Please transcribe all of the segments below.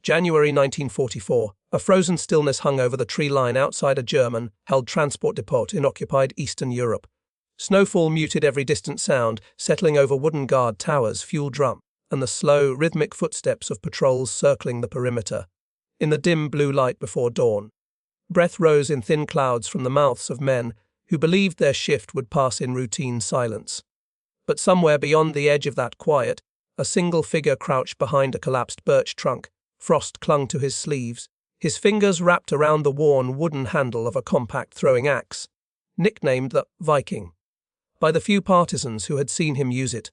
January 1944. A frozen stillness hung over the tree line outside a German-held transport depot in occupied Eastern Europe. Snowfall muted every distant sound, settling over wooden guard towers, fuel drum, and the slow, rhythmic footsteps of patrols circling the perimeter. In the dim blue light before dawn, breath rose in thin clouds from the mouths of men who believed their shift would pass in routine silence. But somewhere beyond the edge of that quiet, a single figure crouched behind a collapsed birch trunk. Frost clung to his sleeves, his fingers wrapped around the worn wooden handle of a compact throwing axe, nicknamed the Viking by the few partisans who had seen him use it.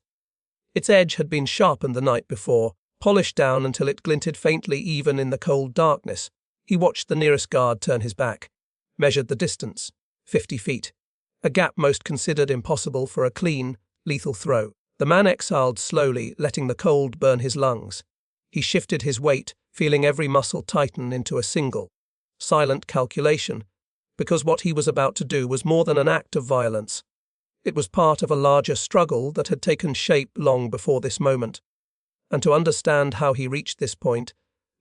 Its edge had been sharpened the night before, polished down until it glinted faintly even in the cold darkness. He watched the nearest guard turn his back, measured the distance, 50 feet, a gap most considered impossible for a clean, lethal throw. The man exhaled slowly, letting the cold burn his lungs. He shifted his weight, feeling every muscle tighten into a single, silent calculation, because what he was about to do was more than an act of violence. It was part of a larger struggle that had taken shape long before this moment. And to understand how he reached this point,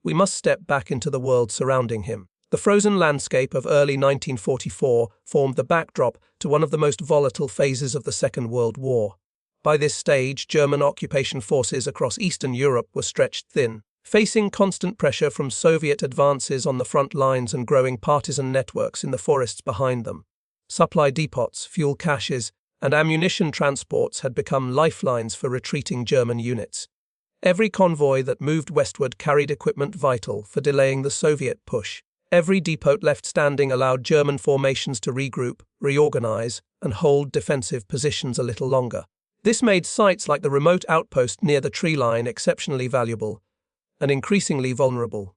we must step back into the world surrounding him. The frozen landscape of early 1944 formed the backdrop to one of the most volatile phases of the Second World War. By this stage, German occupation forces across Eastern Europe were stretched thin, facing constant pressure from Soviet advances on the front lines and growing partisan networks in the forests behind them. Supply depots, fuel caches, and ammunition transports had become lifelines for retreating German units. Every convoy that moved westward carried equipment vital for delaying the Soviet push. Every depot left standing allowed German formations to regroup, reorganize, and hold defensive positions a little longer. This made sites like the remote outpost near the tree line exceptionally valuable and increasingly vulnerable.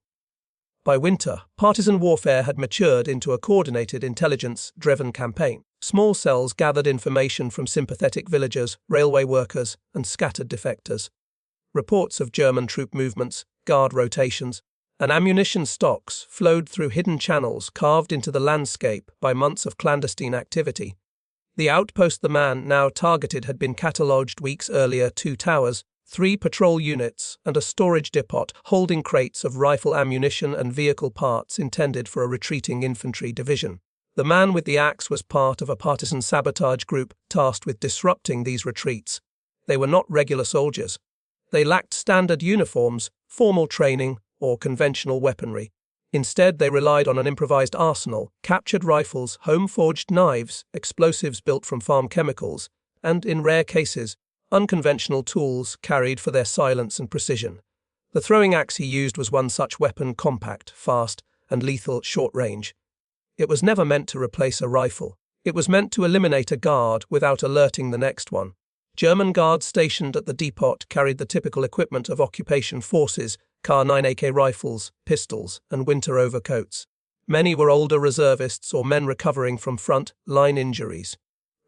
By winter, partisan warfare had matured into a coordinated, intelligence-driven campaign. Small cells gathered information from sympathetic villagers, railway workers, and scattered defectors. Reports of German troop movements, guard rotations, and ammunition stocks flowed through hidden channels carved into the landscape by months of clandestine activity. The outpost the man now targeted had been catalogued weeks earlier: 2 towers, 3 patrol units, and a storage depot holding crates of rifle ammunition and vehicle parts intended for a retreating infantry division. The man with the axe was part of a partisan sabotage group tasked with disrupting these retreats. They were not regular soldiers. They lacked standard uniforms, formal training, or conventional weaponry. Instead, they relied on an improvised arsenal, captured rifles, home-forged knives, explosives built from farm chemicals, and, in rare cases, unconventional tools carried for their silence and precision. The throwing axe he used was one such weapon, compact, fast, and lethal at short range. It was never meant to replace a rifle. It was meant to eliminate a guard without alerting the next one. German guards stationed at the depot carried the typical equipment of occupation forces: Kar-9 AK rifles, pistols, and winter overcoats. Many were older reservists or men recovering from front-line injuries.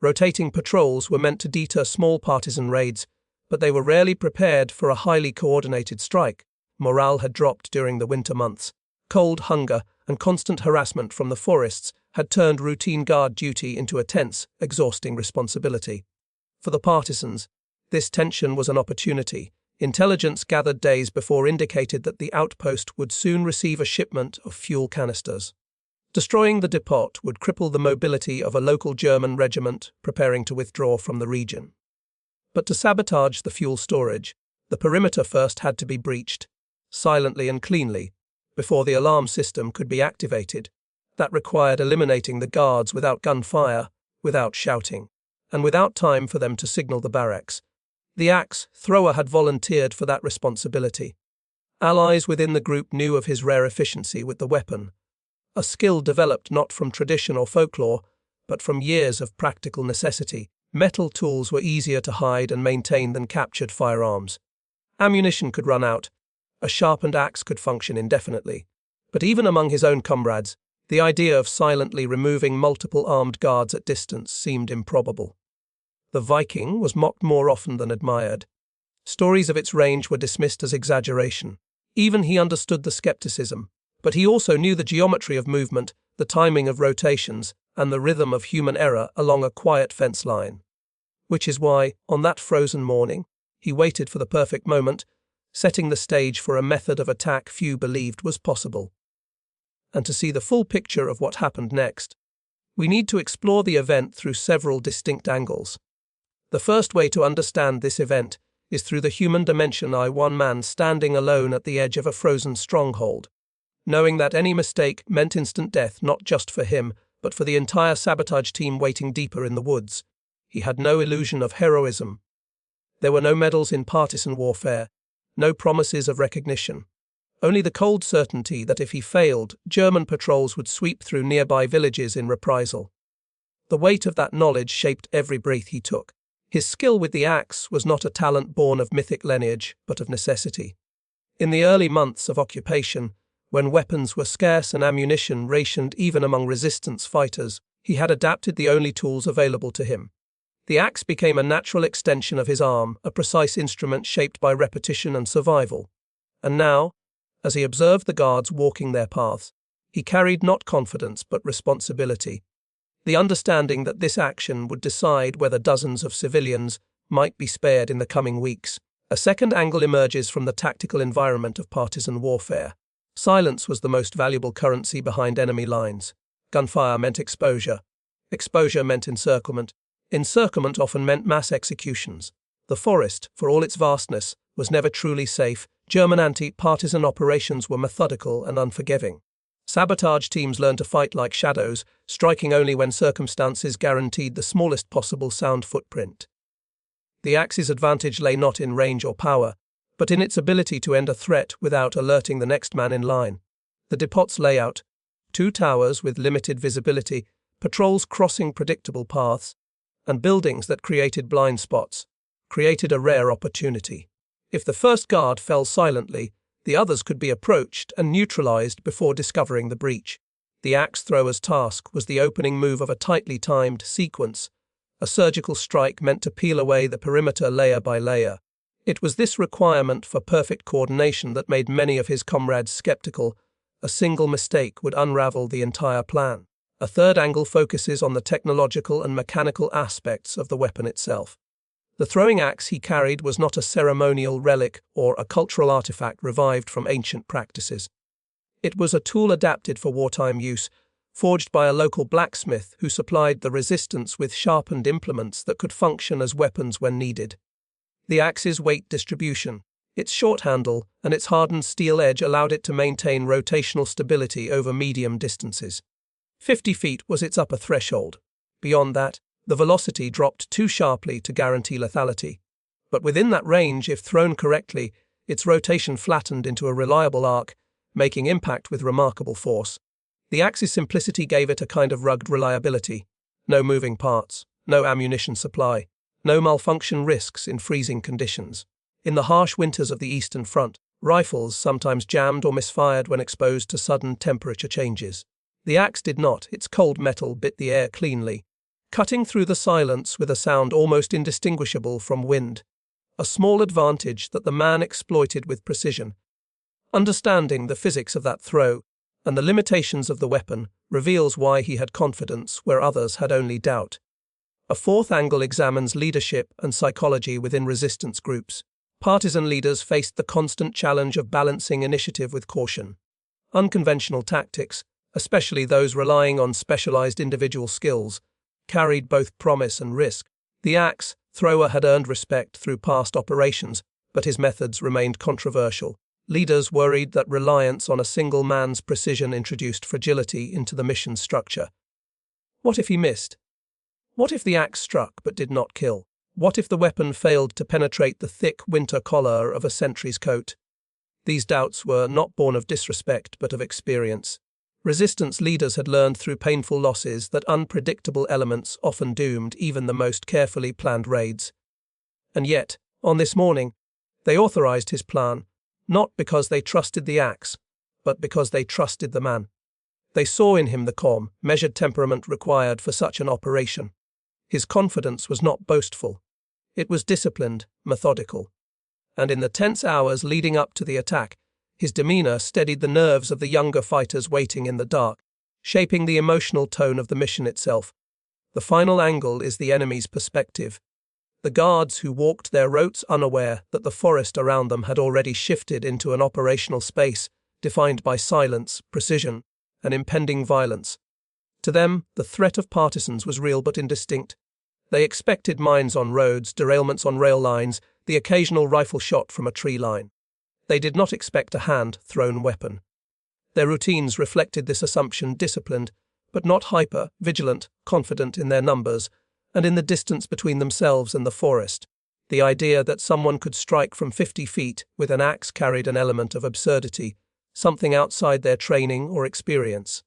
Rotating patrols were meant to deter small partisan raids, but they were rarely prepared for a highly coordinated strike. Morale had dropped during the winter months. Cold, hunger, and constant harassment from the forests had turned routine guard duty into a tense, exhausting responsibility. For the partisans, this tension was an opportunity. Intelligence gathered days before indicated that the outpost would soon receive a shipment of fuel canisters. Destroying the depot would cripple the mobility of a local German regiment preparing to withdraw from the region. But to sabotage the fuel storage, the perimeter first had to be breached, silently and cleanly, before the alarm system could be activated. That required eliminating the guards without gunfire, without shouting, and without time for them to signal the barracks. The axe thrower had volunteered for that responsibility. Allies within the group knew of his rare efficiency with the weapon, a skill developed not from tradition or folklore, but from years of practical necessity. Metal tools were easier to hide and maintain than captured firearms. Ammunition could run out. A sharpened axe could function indefinitely. But even among his own comrades, the idea of silently removing multiple armed guards at distance seemed improbable. The Viking was mocked more often than admired. Stories of its range were dismissed as exaggeration. Even he understood the skepticism, but he also knew the geometry of movement, the timing of rotations, and the rhythm of human error along a quiet fence line. Which is why, on that frozen morning, he waited for the perfect moment, setting the stage for a method of attack few believed was possible. And to see the full picture of what happened next, we need to explore the event through several distinct angles. The first way to understand this event is through the human dimension. One man standing alone at the edge of a frozen stronghold, knowing that any mistake meant instant death not just for him, but for the entire sabotage team waiting deeper in the woods. He had no illusion of heroism. There were no medals in partisan warfare, no promises of recognition. Only the cold certainty that if he failed, German patrols would sweep through nearby villages in reprisal. The weight of that knowledge shaped every breath he took. His skill with the axe was not a talent born of mythic lineage, but of necessity. In the early months of occupation, when weapons were scarce and ammunition rationed even among resistance fighters, he had adapted the only tools available to him. The axe became a natural extension of his arm, a precise instrument shaped by repetition and survival. And now, as he observed the guards walking their paths, he carried not confidence but responsibility. The understanding that this action would decide whether dozens of civilians might be spared in the coming weeks. A second angle emerges from the tactical environment of partisan warfare. Silence was the most valuable currency behind enemy lines. Gunfire meant exposure. Exposure meant encirclement. Encirclement often meant mass executions. The forest, for all its vastness, was never truly safe. German anti-partisan operations were methodical and unforgiving. Sabotage teams learned to fight like shadows, striking only when circumstances guaranteed the smallest possible sound footprint. The axe's advantage lay not in range or power, but in its ability to end a threat without alerting the next man in line. The depot's layout, 2 towers with limited visibility, patrols crossing predictable paths, and buildings that created blind spots, created a rare opportunity. If the first guard fell silently, the others could be approached and neutralized before discovering the breach. The axe thrower's task was the opening move of a tightly timed sequence, a surgical strike meant to peel away the perimeter layer by layer. It was this requirement for perfect coordination that made many of his comrades skeptical. A single mistake would unravel the entire plan. A third angle focuses on the technological and mechanical aspects of the weapon itself. The throwing axe he carried was not a ceremonial relic or a cultural artifact revived from ancient practices. It was a tool adapted for wartime use, forged by a local blacksmith who supplied the resistance with sharpened implements that could function as weapons when needed. The axe's weight distribution, its short handle, and its hardened steel edge allowed it to maintain rotational stability over medium distances. 50 feet was its upper threshold. Beyond that, the velocity dropped too sharply to guarantee lethality. But within that range, if thrown correctly, its rotation flattened into a reliable arc, making impact with remarkable force. The axe's simplicity gave it a kind of rugged reliability. No moving parts, no ammunition supply, no malfunction risks in freezing conditions. In the harsh winters of the Eastern Front, rifles sometimes jammed or misfired when exposed to sudden temperature changes. The axe did not. Its cold metal bit the air cleanly, cutting through the silence with a sound almost indistinguishable from wind. A small advantage that the man exploited with precision. Understanding the physics of that throw and the limitations of the weapon reveals why he had confidence where others had only doubt. A fourth angle examines leadership and psychology within resistance groups. Partisan leaders faced the constant challenge of balancing initiative with caution. Unconventional tactics, especially those relying on specialized individual skills, carried both promise and risk. The axe thrower had earned respect through past operations, but his methods remained controversial. Leaders worried that reliance on a single man's precision introduced fragility into the mission's structure. What if he missed? What if the axe struck but did not kill? What if the weapon failed to penetrate the thick winter collar of a sentry's coat? These doubts were not born of disrespect but of experience. Resistance leaders had learned through painful losses that unpredictable elements often doomed even the most carefully planned raids. And yet, on this morning, they authorized his plan, not because they trusted the axe, but because they trusted the man. They saw in him the calm, measured temperament required for such an operation. His confidence was not boastful. It was disciplined, methodical. And in the tense hours leading up to the attack, his demeanor steadied the nerves of the younger fighters waiting in the dark, shaping the emotional tone of the mission itself. The final angle is the enemy's perspective. The guards who walked their routes unaware that the forest around them had already shifted into an operational space defined by silence, precision, and impending violence. To them, the threat of partisans was real but indistinct. They expected mines on roads, derailments on rail lines, the occasional rifle shot from a tree line. They did not expect a hand-thrown weapon. Their routines reflected this assumption, disciplined, but not hyper, vigilant, confident in their numbers, and in the distance between themselves and the forest. The idea that someone could strike from 50 feet with an axe carried an element of absurdity, something outside their training or experience.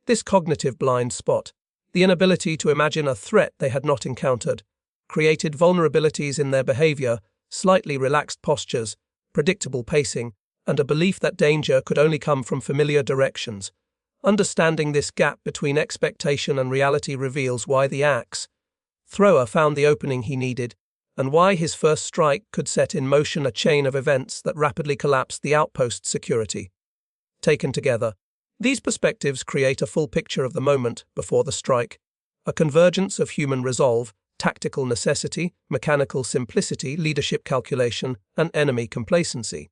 This cognitive blind spot, the inability to imagine a threat they had not encountered, created vulnerabilities in their behavior, slightly relaxed postures, predictable pacing, and a belief that danger could only come from familiar directions. Understanding this gap between expectation and reality reveals why the axe thrower found the opening he needed, and why his first strike could set in motion a chain of events that rapidly collapsed the outpost's security. Taken together, these perspectives create a full picture of the moment before the strike, a convergence of human resolve, tactical necessity, mechanical simplicity, leadership calculation, and enemy complacency.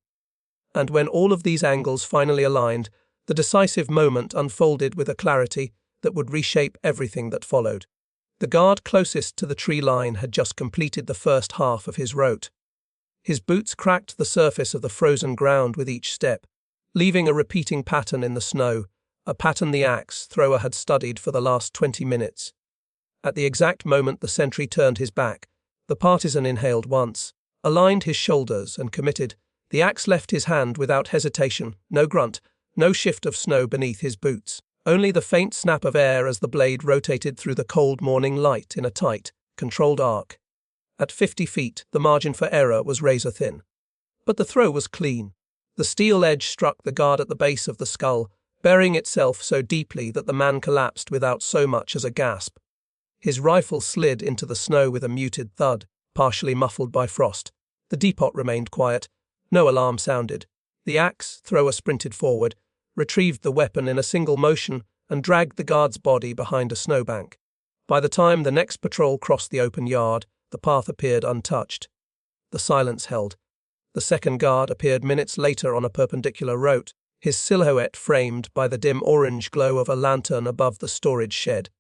And when all of these angles finally aligned, the decisive moment unfolded with a clarity that would reshape everything that followed. The guard closest to the tree line had just completed the first half of his route. His boots cracked the surface of the frozen ground with each step, leaving a repeating pattern in the snow, a pattern the axe thrower had studied for the last 20 minutes. At the exact moment the sentry turned his back, the partisan inhaled once, aligned his shoulders and committed. The axe left his hand without hesitation, no grunt, no shift of snow beneath his boots, only the faint snap of air as the blade rotated through the cold morning light in a tight, controlled arc. At 50 feet, the margin for error was razor-thin. But the throw was clean. The steel edge struck the guard at the base of the skull, burying itself so deeply that the man collapsed without so much as a gasp. His rifle slid into the snow with a muted thud, partially muffled by frost. The depot remained quiet. No alarm sounded. The axe thrower sprinted forward, retrieved the weapon in a single motion, and dragged the guard's body behind a snowbank. By the time the next patrol crossed the open yard, the path appeared untouched. The silence held. The second guard appeared minutes later on a perpendicular route, his silhouette framed by the dim orange glow of a lantern above the storage shed.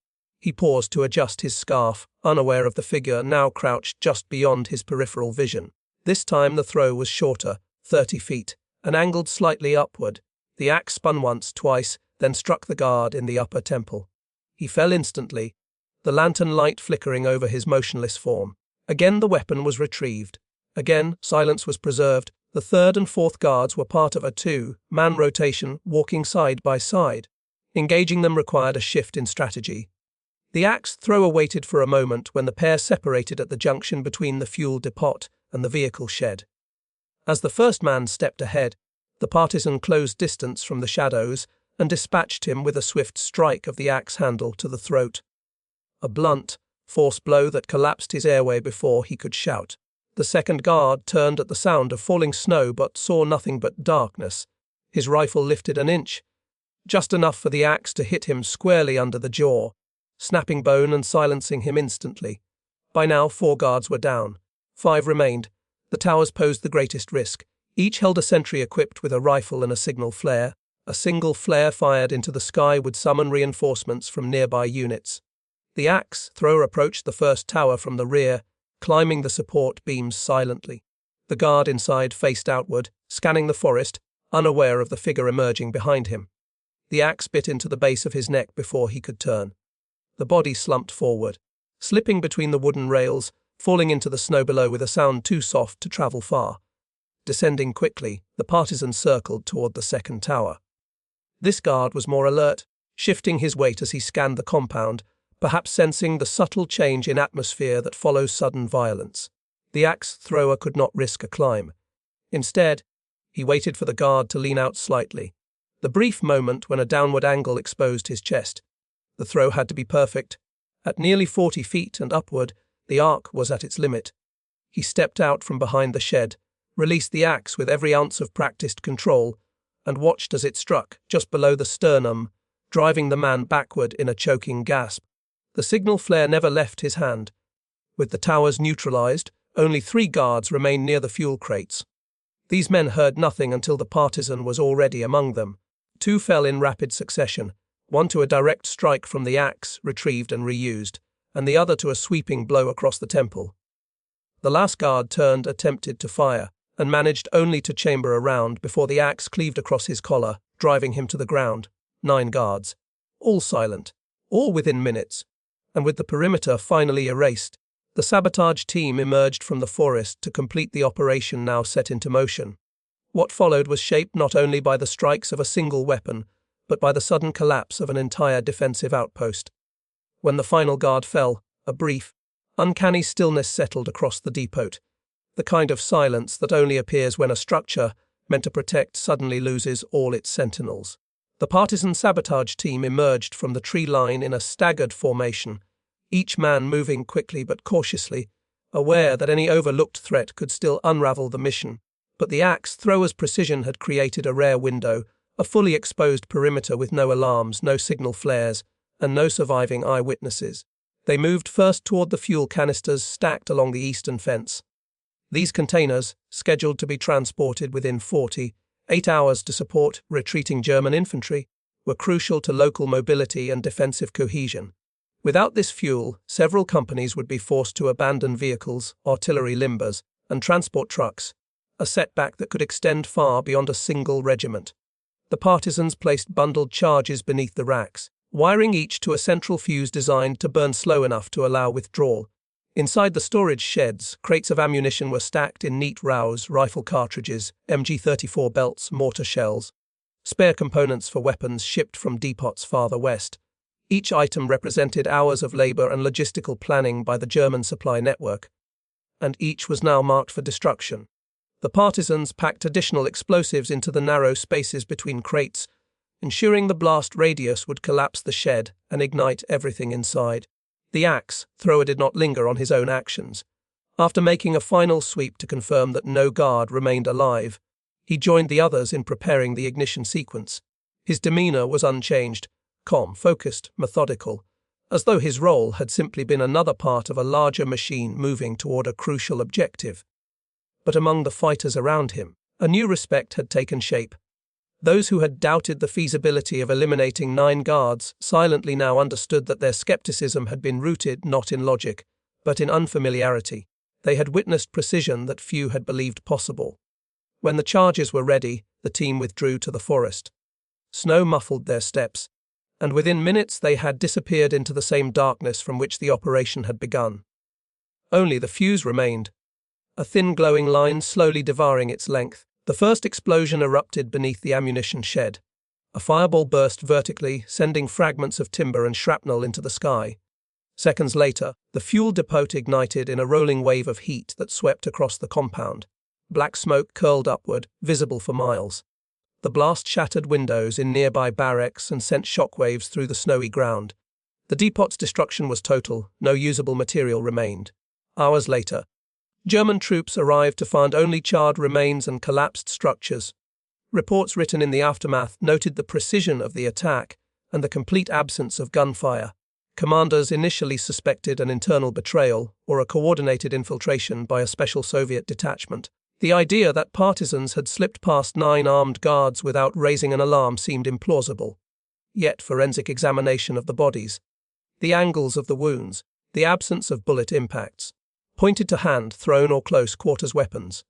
He paused to adjust his scarf, unaware of the figure now crouched just beyond his peripheral vision. This time the throw was shorter, 30 feet, and angled slightly upward. The axe spun once, twice, then struck the guard in the upper temple. He fell instantly, the lantern light flickering over his motionless form. Again the weapon was retrieved. Again silence was preserved. The third and fourth guards were part of a two-man rotation, walking side by side. Engaging them required a shift in strategy. The axe thrower waited for a moment when the pair separated at the junction between the fuel depot and the vehicle shed. As the first man stepped ahead, the partisan closed distance from the shadows and dispatched him with a swift strike of the axe handle to the throat. A blunt, force blow that collapsed his airway before he could shout. The second guard turned at the sound of falling snow but saw nothing but darkness. His rifle lifted an inch, just enough for the axe to hit him squarely under the jaw, snapping bone and silencing him instantly. By now 4 guards were down. 5 remained. The towers posed the greatest risk. Each held a sentry equipped with a rifle and a signal flare. A single flare fired into the sky would summon reinforcements from nearby units. The axe thrower approached the first tower from the rear, climbing the support beams silently. The guard inside faced outward, scanning the forest, unaware of the figure emerging behind him. The axe bit into the base of his neck before he could turn. The body slumped forward, slipping between the wooden rails, falling into the snow below with a sound too soft to travel far. Descending quickly, the partisan circled toward the second tower. This guard was more alert, shifting his weight as he scanned the compound, perhaps sensing the subtle change in atmosphere that follows sudden violence. The axe thrower could not risk a climb. Instead, he waited for the guard to lean out slightly. The brief moment when a downward angle exposed his chest. The throw had to be perfect. At nearly 40 feet and upward, the arc was at its limit. He stepped out from behind the shed, released the axe with every ounce of practiced control, and watched as it struck just below the sternum, driving the man backward in a choking gasp. The signal flare never left his hand. With the towers neutralized, only 3 guards remained near the fuel crates. These men heard nothing until the partisan was already among them. 2 fell in rapid succession, one to a direct strike from the axe, retrieved and reused, and the other to a sweeping blow across the temple. The last guard turned, attempted to fire, and managed only to chamber a round before the axe cleaved across his collar, driving him to the ground. 9 guards. All silent, all within minutes, and with the perimeter finally erased, the sabotage team emerged from the forest to complete the operation now set into motion. What followed was shaped not only by the strikes of a single weapon, but by the sudden collapse of an entire defensive outpost. When the final guard fell, a brief, uncanny stillness settled across the depot, the kind of silence that only appears when a structure, meant to protect, suddenly loses all its sentinels. The partisan sabotage team emerged from the tree line in a staggered formation, each man moving quickly but cautiously, aware that any overlooked threat could still unravel the mission. But the axe thrower's precision had created a rare window, a fully exposed perimeter with no alarms, no signal flares, and no surviving eyewitnesses. They moved first toward the fuel canisters stacked along the eastern fence. These containers, scheduled to be transported within 48 hours to support retreating German infantry, were crucial to local mobility and defensive cohesion. Without this fuel, several companies would be forced to abandon vehicles, artillery limbers, and transport trucks, a setback that could extend far beyond a single regiment. The partisans placed bundled charges beneath the racks, wiring each to a central fuse designed to burn slow enough to allow withdrawal. Inside the storage sheds, crates of ammunition were stacked in neat rows, rifle cartridges, MG-34 belts, mortar shells, spare components for weapons shipped from depots farther west. Each item represented hours of labor and logistical planning by the German supply network, and each was now marked for destruction. The partisans packed additional explosives into the narrow spaces between crates, ensuring the blast radius would collapse the shed and ignite everything inside. The axe thrower did not linger on his own actions. After making a final sweep to confirm that no guard remained alive, he joined the others in preparing the ignition sequence. His demeanor was unchanged, calm, focused, methodical, as though his role had simply been another part of a larger machine moving toward a crucial objective. But among the fighters around him, a new respect had taken shape. Those who had doubted the feasibility of eliminating 9 guards silently now understood that their skepticism had been rooted not in logic, but in unfamiliarity. They had witnessed precision that few had believed possible. When the charges were ready, the team withdrew to the forest. Snow muffled their steps, and within minutes they had disappeared into the same darkness from which the operation had begun. Only the fuse remained, a thin glowing line slowly devouring its length. The first explosion erupted beneath the ammunition shed. A fireball burst vertically, sending fragments of timber and shrapnel into the sky. Seconds later, the fuel depot ignited in a rolling wave of heat that swept across the compound. Black smoke curled upward, visible for miles. The blast shattered windows in nearby barracks and sent shockwaves through the snowy ground. The depot's destruction was total, no usable material remained. Hours later, German troops arrived to find only charred remains and collapsed structures. Reports written in the aftermath noted the precision of the attack and the complete absence of gunfire. Commanders initially suspected an internal betrayal or a coordinated infiltration by a special Soviet detachment. The idea that partisans had slipped past 9 armed guards without raising an alarm seemed implausible. Yet forensic examination of the bodies, the angles of the wounds, the absence of bullet impacts, pointed to hand, thrown or close quarters weapons.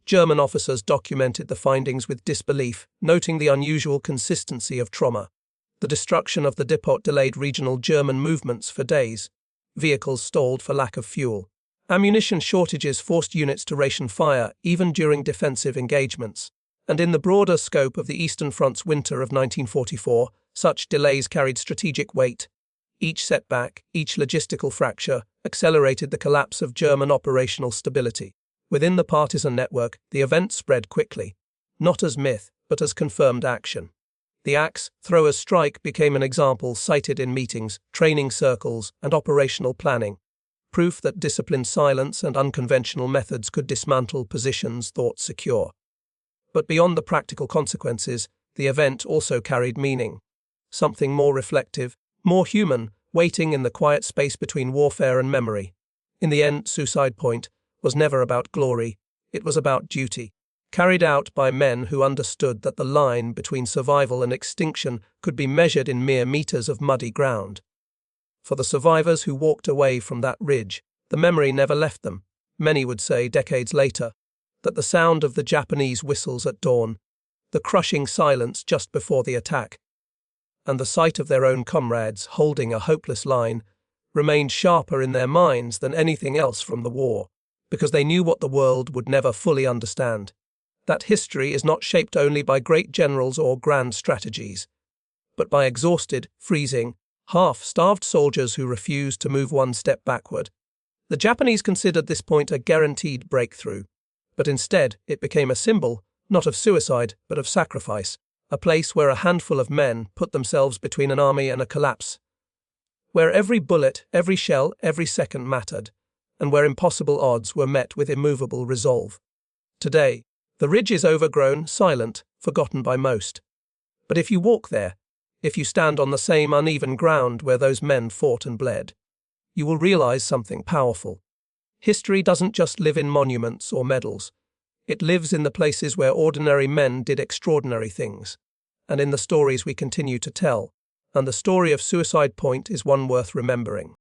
German officers documented the findings with disbelief, noting the unusual consistency of trauma. The destruction of the depot delayed regional German movements for days. Vehicles stalled for lack of fuel. Ammunition shortages forced units to ration fire even during defensive engagements. And in the broader scope of the Eastern Front's winter of 1944, such delays carried strategic weight. Each setback, each logistical fracture, accelerated the collapse of German operational stability. Within the partisan network, the event spread quickly, not as myth, but as confirmed action. The axe thrower's strike became an example cited in meetings, training circles, and operational planning. Proof that disciplined silence and unconventional methods could dismantle positions thought secure. But beyond the practical consequences, the event also carried meaning. Something more reflective, more human, waiting in the quiet space between warfare and memory. In the end, Suicide Point was never about glory, it was about duty, carried out by men who understood that the line between survival and extinction could be measured in mere meters of muddy ground. For the survivors who walked away from that ridge, the memory never left them. Many would say, decades later, that the sound of the Japanese whistles at dawn, the crushing silence just before the attack, and the sight of their own comrades holding a hopeless line remained sharper in their minds than anything else from the war, because they knew what the world would never fully understand. That history is not shaped only by great generals or grand strategies, but by exhausted, freezing, half-starved soldiers who refused to move one step backward. The Japanese considered this point a guaranteed breakthrough, but instead it became a symbol, not of suicide, but of sacrifice, a place where a handful of men put themselves between an army and a collapse, where every bullet, every shell, every second mattered, and where impossible odds were met with immovable resolve. Today, the ridge is overgrown, silent, forgotten by most. But if you walk there, if you stand on the same uneven ground where those men fought and bled, you will realize something powerful. History doesn't just live in monuments or medals. It lives in the places where ordinary men did extraordinary things, and in the stories we continue to tell, and the story of Suicide Point is one worth remembering.